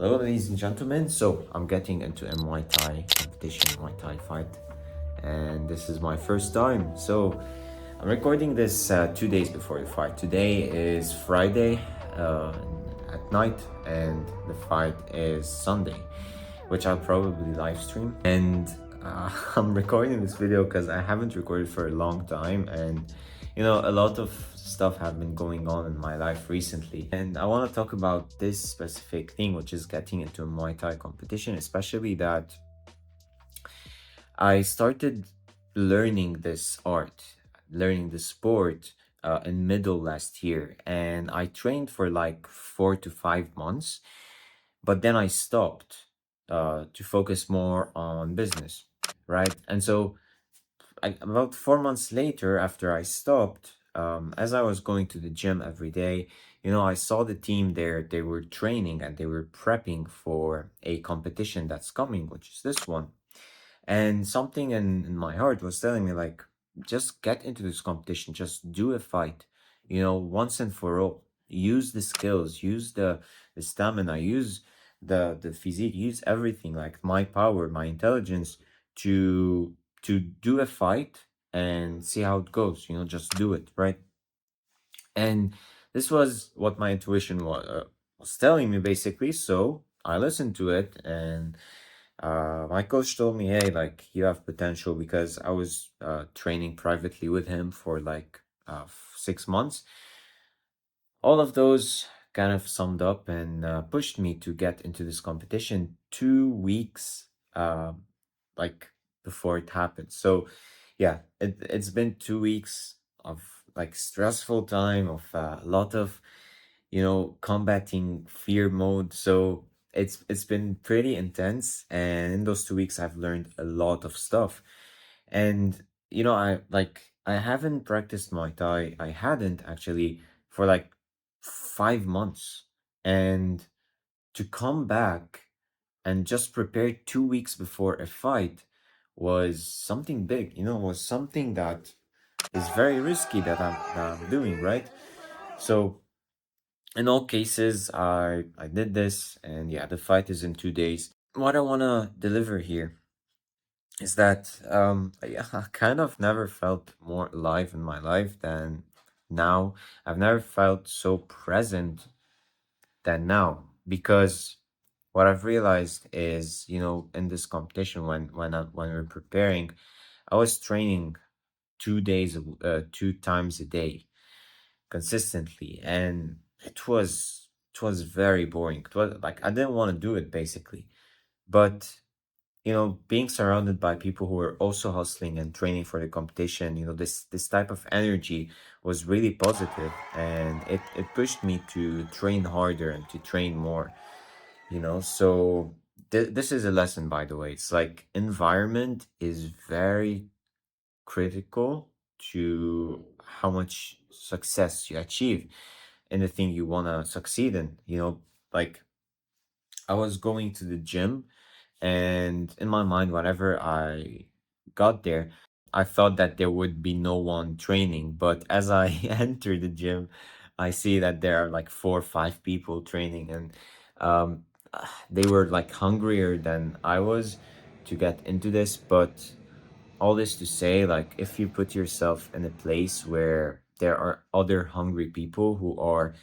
Hello, ladies and gentlemen. So I'm getting into a Muay Thai competition, Muay Thai fight, and this is my first time. So I'm recording this 2 days before the fight. Today is Friday at night, and the fight is Sunday, which I'll probably live stream. And I'm recording this video because I haven't recorded for a long time, and a lot of stuff have been going on in my life recently, and I want to talk about this specific thing, which is getting into a Muay Thai competition, especially that I started learning this art, learning the sport in middle last year, and I trained for like 4 to 5 months, but then I stopped to focus more on business, right? And so about 4 months later, after I stopped, as I was going to the gym every day, I saw the team there. They were training and they were prepping for a competition that's coming, which is this one. And something in my heart was telling me, like, just get into this competition, just do a fight, once and for all. Use the skills, use the stamina, use the physique, use everything, like my power, my intelligence to do a fight and see how it goes, just do it, right? And this was what my intuition was telling me, basically. So I listened to it, and my coach told me, hey, like, you have potential, because I was training privately with him for like 6 months. All of those kind of summed up and pushed me to get into this competition 2 weeks like before it happened. So yeah, it's been 2 weeks of like stressful time, of a lot of combating fear mode. So it's been pretty intense, and in those 2 weeks I've learned a lot of stuff. And I haven't practiced Muay Thai. I hadn't actually for like 5 months. And to come back and just prepare 2 weeks before a fight was something big, was something that is very risky that I'm doing, right? So in all cases, I did this, and yeah, the fight is in 2 days. What I want to deliver here is that yeah, I kind of never felt more alive in my life than now. I've never felt so present than now, because what I've realized is, in this competition, when we're preparing, I was training 2 days, 2 times a day consistently, and it was very boring. It was like I didn't want to do it, basically. But being surrounded by people who were also hustling and training for the competition, this type of energy was really positive, and it pushed me to train harder and to train more. So this is a lesson, by the way. It's like environment is very critical to how much success you achieve. in the thing you want to succeed in. Like I was going to the gym, and in my mind, whenever I got there, I thought that there would be no one training. But as I enter the gym, I see that there are like four or five people training, and um, they were like hungrier than I was to get into this. But all this to say, like, if you put yourself in a place where there are other hungry people who are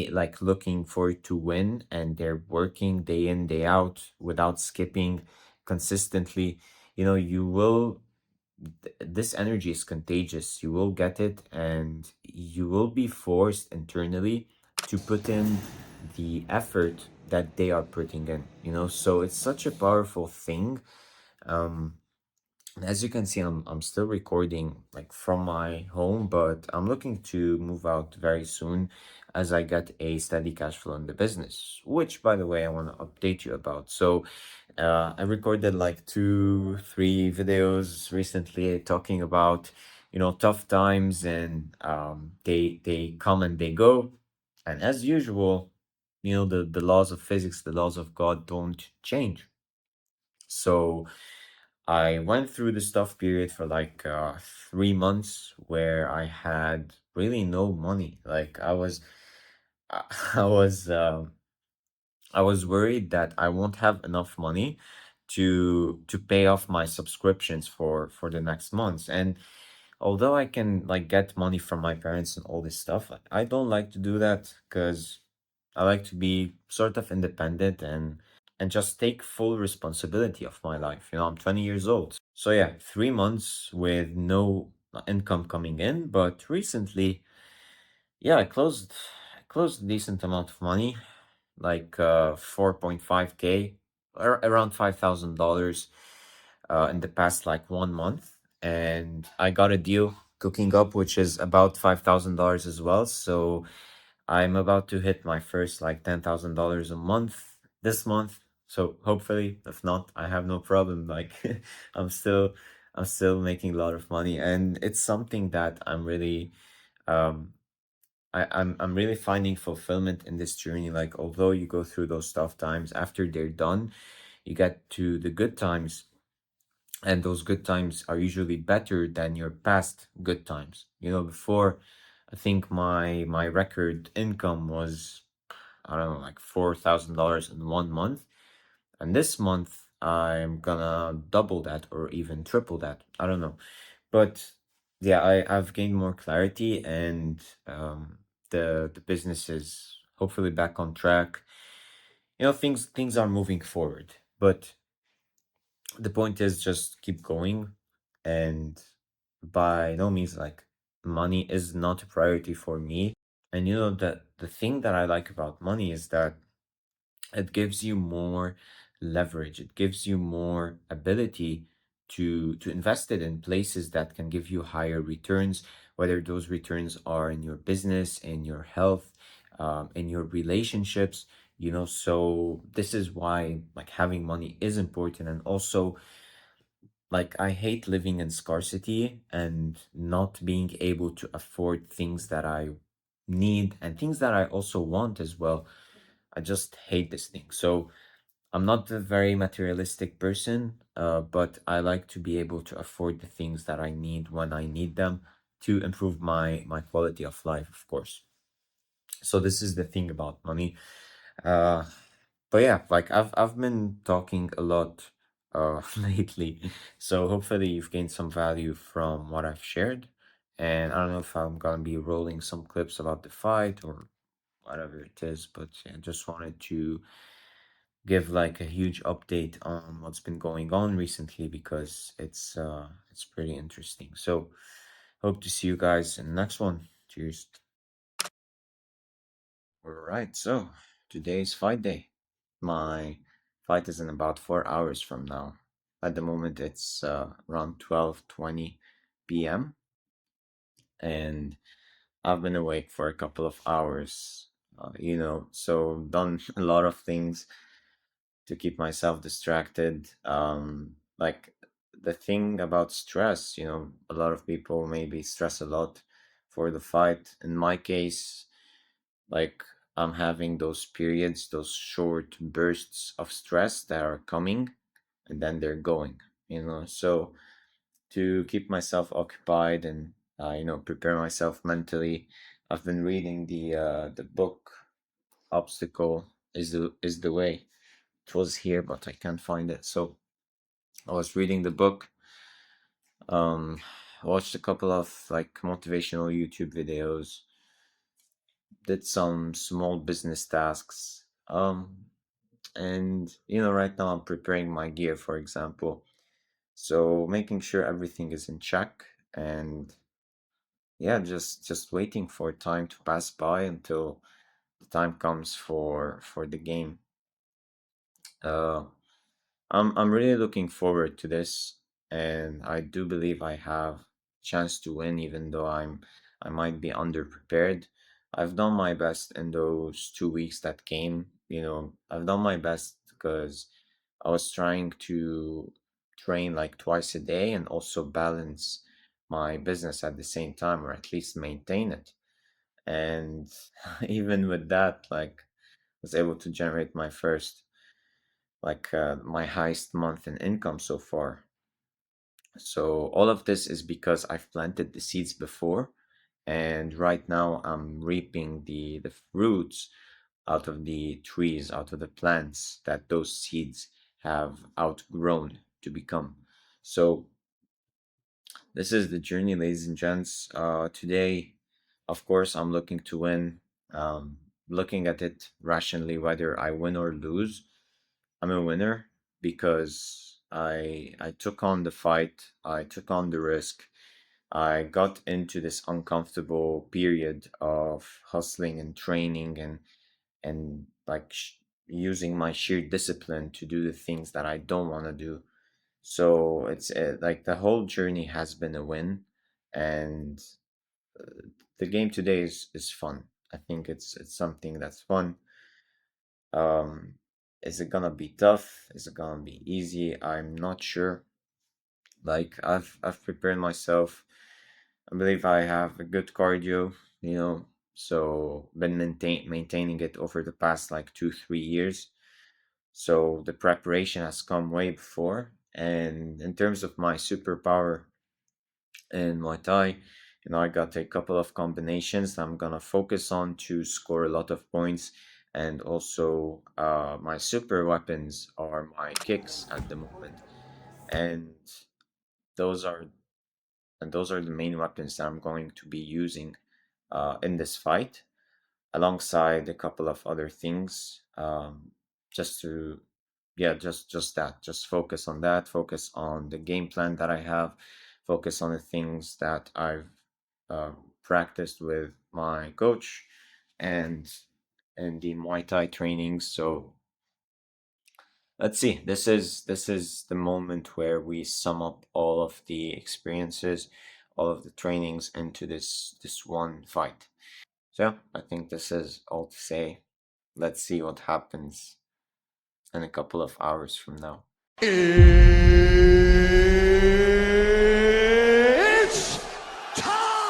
like looking forward to win, and they're working day in day out without skipping consistently, you will this energy is contagious. You will get it, and you will be forced internally to put in the effort that they are putting in, so it's such a powerful thing. um as you can see, I'm still recording like from my home, but I'm looking to move out very soon as I get a steady cash flow in the business, which, by the way, I want to update you about. So, I recorded like two, three videos recently talking about, tough times, and they come and they go, and as usual, the laws of physics, the laws of God don't change. So I went through the stuff period for like 3 months where I had really no money. Like I I was, I was worried that I won't have enough money to pay off my subscriptions for the next months. And although I can like get money from my parents and all this stuff, I don't like to do that because I like to be sort of independent and just take full responsibility of my life. I'm 20 years old. So yeah, 3 months with no income coming in, but recently, yeah, I closed a decent amount of money, like 4.5K, or around $5,000 in the past like 1 month. And I got a deal cooking up, which is about $5,000 as well. So I'm about to hit my first like $10,000 a month this month. So hopefully, if not, I have no problem. Like I'm still I'm still making a lot of money, and it's something that um I'm really finding fulfillment in this journey. Like, although you go through those tough times, after they're done, you get to the good times, and those good times are usually better than your past good times. Before, I think my record income was, I don't know, like $4,000 in 1 month. And this month, I'm gonna double that or even triple that. I don't know. But yeah, I've gained more clarity, and the business is hopefully back on track. Things are moving forward. But the point is just keep going, and by no means like money is not a priority for me. And that the thing that I like about money is that it gives you more leverage. It gives you more ability to invest it in places that can give you higher returns, whether those returns are in your business, in your health, in your relationships. So this is why like having money is important. And also, like, I hate living in scarcity and not being able to afford things that I need and things that I also want as well. I just hate this thing. So I'm not a very materialistic person, but I like to be able to afford the things that I need when I need them to improve my quality of life, of course. So this is the thing about money. Uh, but yeah, like I've been talking a lot lately, so hopefully you've gained some value from what I've shared. And I don't know if I'm gonna be rolling some clips about the fight or whatever it is, but yeah, just wanted to give like a huge update on what's been going on recently because it's pretty interesting. So hope to see you guys in the next one. Cheers. All right, so today's fight day. My fight is in about 4 hours from now. At the moment, it's around 12:20 p.m. and I've been awake for a couple of hours. So done a lot of things to keep myself distracted. Like the thing about stress, a lot of people maybe stress a lot for the fight. In my case, Like I'm having those periods, those short bursts of stress that are coming and then they're going, So to keep myself occupied and prepare myself mentally, I've been reading the book Obstacle is the Way. It was here, but I can't find it. So I was reading the book, um, watched a couple of like motivational YouTube videos, did some small business tasks. And right now I'm preparing my gear, for example. So making sure everything is in check and yeah, just waiting for time to pass by until the time comes for the game. Uh, I'm really looking forward to this, and I do believe I have chance to win, even though I might be underprepared. I've done my best in those 2 weeks that came. I've done my best because I was trying to train like twice a day and also balance my business at the same time, or at least maintain it. And even with that, like, was able to generate my first my highest month in income so far. So all of this is because I've planted the seeds before, and right now I'm reaping the fruits out of the trees, out of the plants that those seeds have outgrown to become. So this is the journey, ladies and gents. Today, of course, I'm looking to win. Looking at it rationally, whether I win or lose, I'm a winner because I took on the fight, I took on the risk, I got into this uncomfortable period of hustling and training and using my sheer discipline to do the things that I don't want to do. So it's like the whole journey has been a win, and the game today is fun. I think it's something that's fun. Um, is it gonna be tough? Is it gonna be easy? I'm not sure. Like I've prepared myself. I believe I have a good cardio, so been maintaining it over the past like 2 3 years. So the preparation has come way before. And in terms of my superpower in Muay Thai, I got a couple of combinations that I'm gonna focus on to score a lot of points. And also, my super weapons are my kicks at the moment, and those are those are the main weapons that I'm going to be using in this fight, alongside a couple of other things. Just to yeah, just that, just focus on that, focus on the game plan that I have, focus on the things that I've uh, practiced with my coach and the Muay Thai trainings. So let's see, this is the moment where we sum up all of the experiences, all of the trainings into this one fight. So I think this is all to say. Let's see what happens in a couple of hours from now. It's time!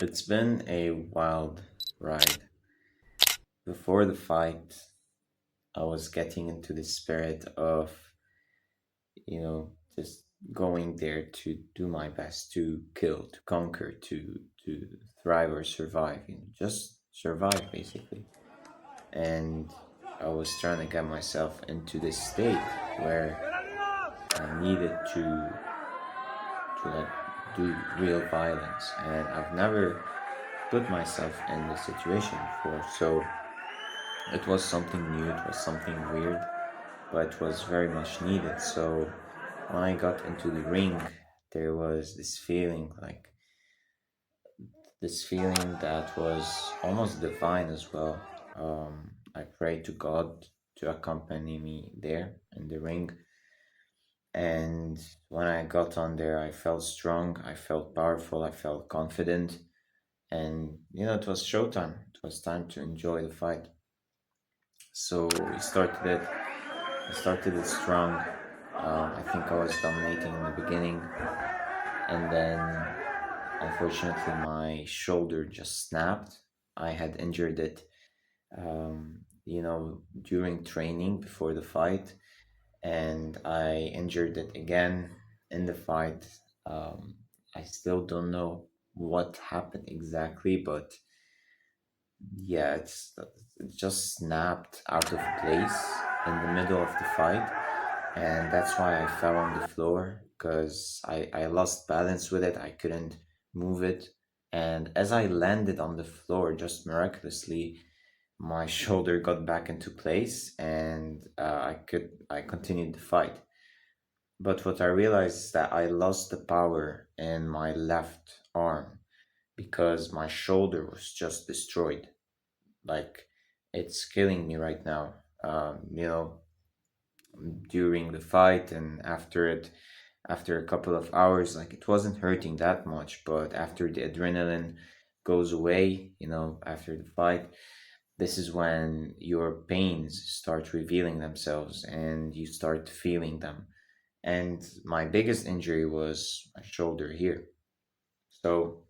It's been a wild ride. Before the fight, I was getting into the spirit of, just going there to do my best to kill, to conquer, to thrive or survive, just survive basically. And I was trying to get myself into this state where I needed to like do real violence, and I've never put myself in this situation before. So it was something new, it was something weird, but it was very much needed. So when I got into the ring, there was this feeling that was almost divine as well. I prayed to God to accompany me there in the ring. And when I got on there, I felt strong, I felt powerful, I felt confident. And, it was showtime. It was time to enjoy the fight. So we started it. I started it strong. I think I was dominating in the beginning. And then, unfortunately, my shoulder just snapped. I had injured it, during training before the fight, and I injured it again in the fight. Um, I still don't know what happened exactly, but yeah, it just snapped out of place in the middle of the fight, and that's why I fell on the floor because I lost balance with it. I couldn't move it, and as I landed on the floor, just miraculously, my shoulder got back into place, and I continued the fight. But what I realized is that I lost the power in my left arm because my shoulder was just destroyed. Like, it's killing me right now. During the fight and after it, after a couple of hours, like, it wasn't hurting that much, but after the adrenaline goes away, after the fight, this is when your pains start revealing themselves and you start feeling them. And my biggest injury was my shoulder here. So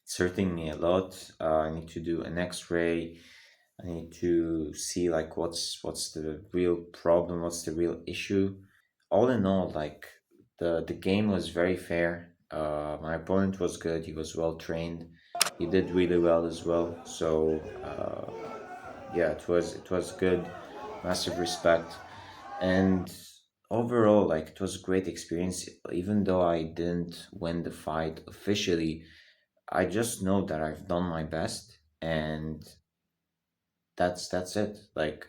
it's hurting me a lot. I need to do an X-ray. I need to see like what's the real problem, what's the real issue. All in all, like, the game was very fair. My opponent was good. He was well trained. He did really well as well. So yeah, it was good. Massive respect. And overall, like, it was a great experience. Even though I didn't win the fight officially, I just know that I've done my best, and that's it. Like,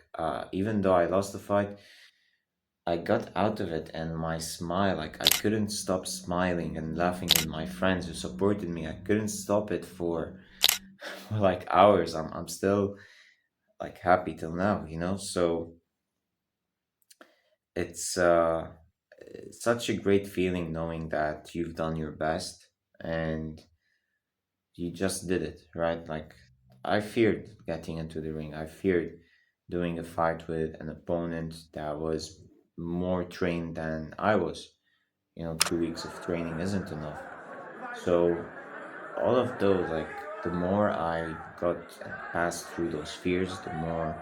even though I lost the fight, I got out of it, and my smile, like, I couldn't stop smiling and laughing with my friends who supported me. I couldn't stop it for like hours. I'm still like happy till now, So it's such a great feeling knowing that you've done your best and you just did it, right? Like, I feared getting into the ring. I feared doing a fight with an opponent that was more trained than I was. 2 weeks of training isn't enough. So all of those, like, the more I got and passed through those fears, the more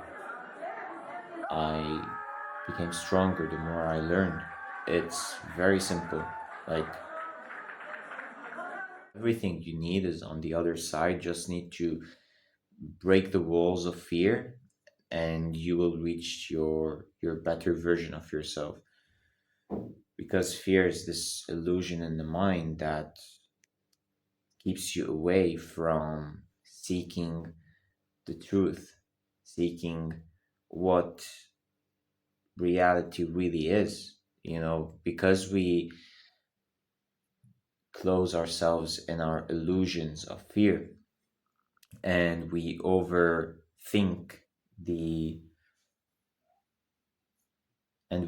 I became stronger, the more I learned. It's very simple. Like, everything you need is on the other side. Just need to break the walls of fear, and you will reach your better version of yourself. Because fear is this illusion in the mind that keeps you away from seeking the truth, seeking what reality really is. Because we close ourselves in our illusions of fear, and the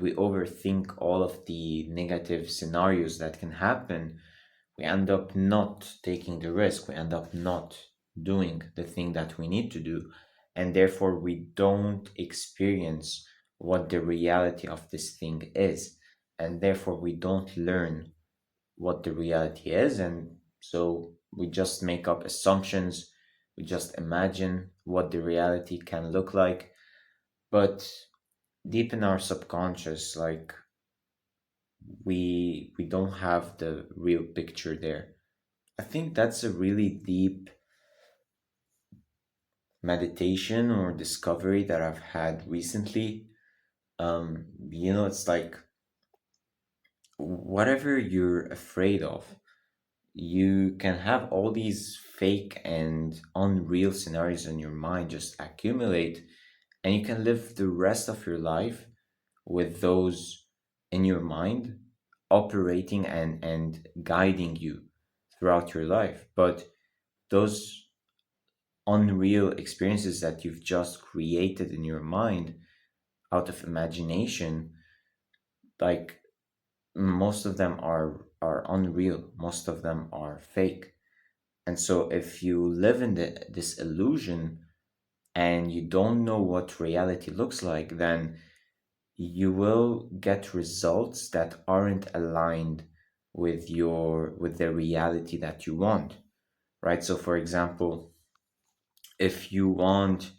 we overthink all of the negative scenarios that can happen. We end up not taking the risk, we end up not doing the thing that we need to do, and therefore we don't experience what the reality of this thing is, and therefore we don't learn what the reality is. And so we just make up assumptions, we just imagine what the reality can look like. But deep in our subconscious, like, we don't have the real picture there. I think that's a really deep meditation or discovery that I've had recently. It's like whatever you're afraid of, you can have all these fake and unreal scenarios in your mind just accumulate, and you can live the rest of your life with those in your mind operating and guiding you throughout your life. But those unreal experiences that you've just created in your mind out of imagination, like, most of them are unreal, most of them are fake. And so if you live in this illusion and you don't know what reality looks like, then you will get results that aren't aligned with the reality that you want, right? So for example, if you want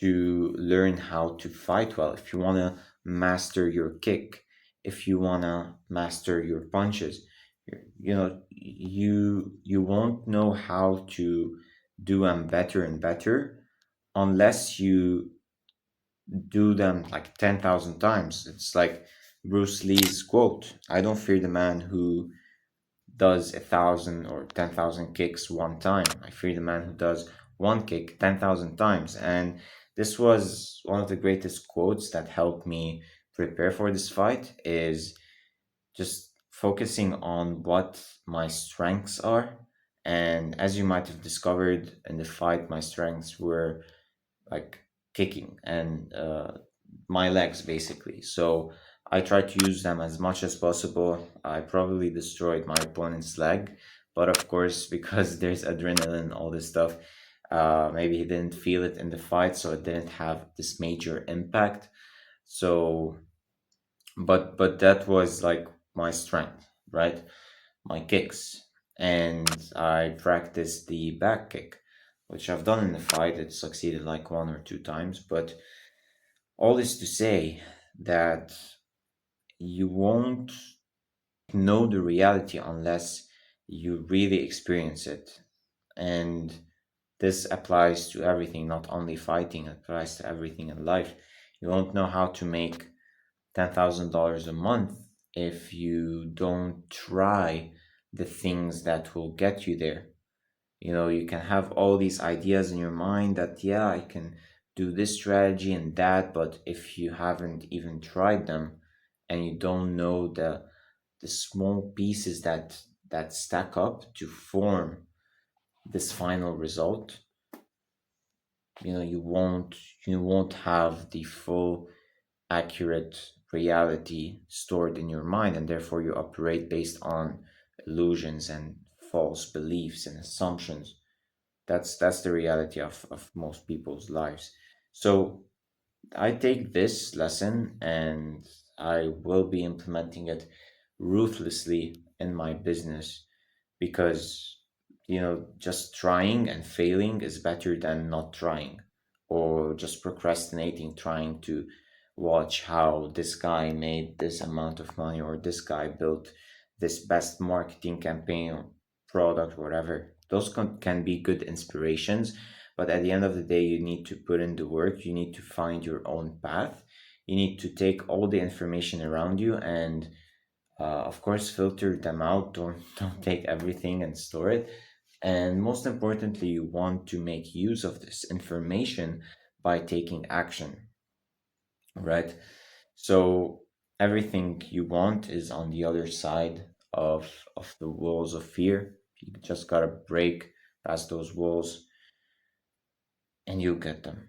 to learn how to fight well, if you want to master your kick, if you want to master your punches, you won't know how to do them better and better unless you do them like 10,000 times. It's like Bruce Lee's quote: I don't fear the man who does 1,000 or 10,000 kicks one time. I fear the man who does one kick 10,000 times. And this was one of the greatest quotes that helped me prepare for this fight, is just focusing on what my strengths are. And as you might have discovered in the fight, my strengths were like kicking and my legs basically. So I tried to use them as much as possible. I probably destroyed my opponent's leg, but of course, because there's adrenaline and all this stuff, maybe he didn't feel it in the fight, so it didn't have this major impact. So, but that was like my strength, right? My kicks. And I practiced the back kick, which I've done in the fight. It succeeded like one or two times, but all this to say that you won't know the reality unless you really experience it. And this applies to everything, not only fighting, it applies to everything in life. You won't know how to make $10,000 a month if you don't try the things that will get you there. You can have all these ideas in your mind that, yeah, I can do this strategy and that, but if you haven't even tried them and you don't know the small pieces that stack up to form this final result, you won't have the full accurate reality stored in your mind, and therefore you operate based on illusions and false beliefs and assumptions. That's the reality of most people's lives. So I take this lesson and I will be implementing it ruthlessly in my business, because just trying and failing is better than not trying, or just procrastinating, trying to watch how this guy made this amount of money, or this guy built this best marketing campaign or product, whatever. Those can be good inspirations, but at the end of the day, you need to put in the work. You need to find your own path. You need to take all the information around you and, of course, filter them out. Don't take everything and store it. And most importantly, you want to make use of this information by taking action, right? So everything you want is on the other side of the walls of fear. You just gotta break past those walls and you'll get them.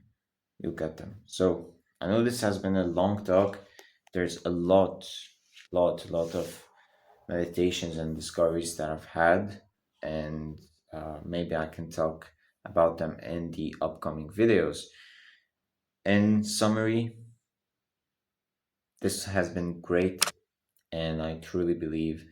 You'll get them. So I know this has been a long talk. There's a lot of meditations and discoveries that I've had, and maybe I can talk about them in the upcoming videos. In summary, this has been great, and I truly believe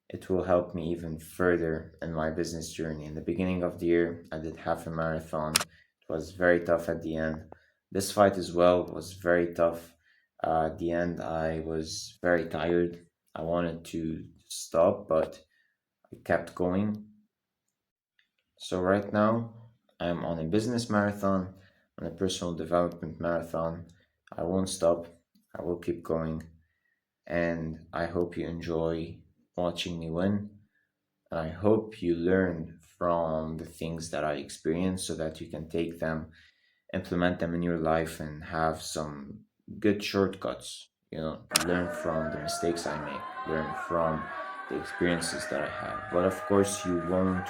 it will help me even further in my business journey. In the beginning of the year, I did half a marathon. It was very tough at the end. This fight as well was very tough. At the end, I was very tired. I wanted to stop, but I kept going. So right now, I'm on a business marathon, on a personal development marathon. I won't stop. I will keep going. And I hope you enjoy watching me win. And I hope you learn from the things that I experienced so that you can take them, implement them in your life, and have some good shortcuts. You know, learn from the mistakes I make, learn from the experiences that I have. But of course, you won't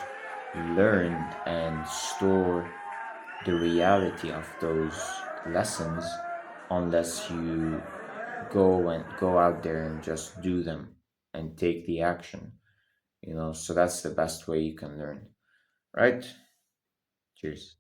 learn and store the reality of those lessons unless you go out there and just do them and take the action, you know. So that's the best way you can learn, right? Cheers.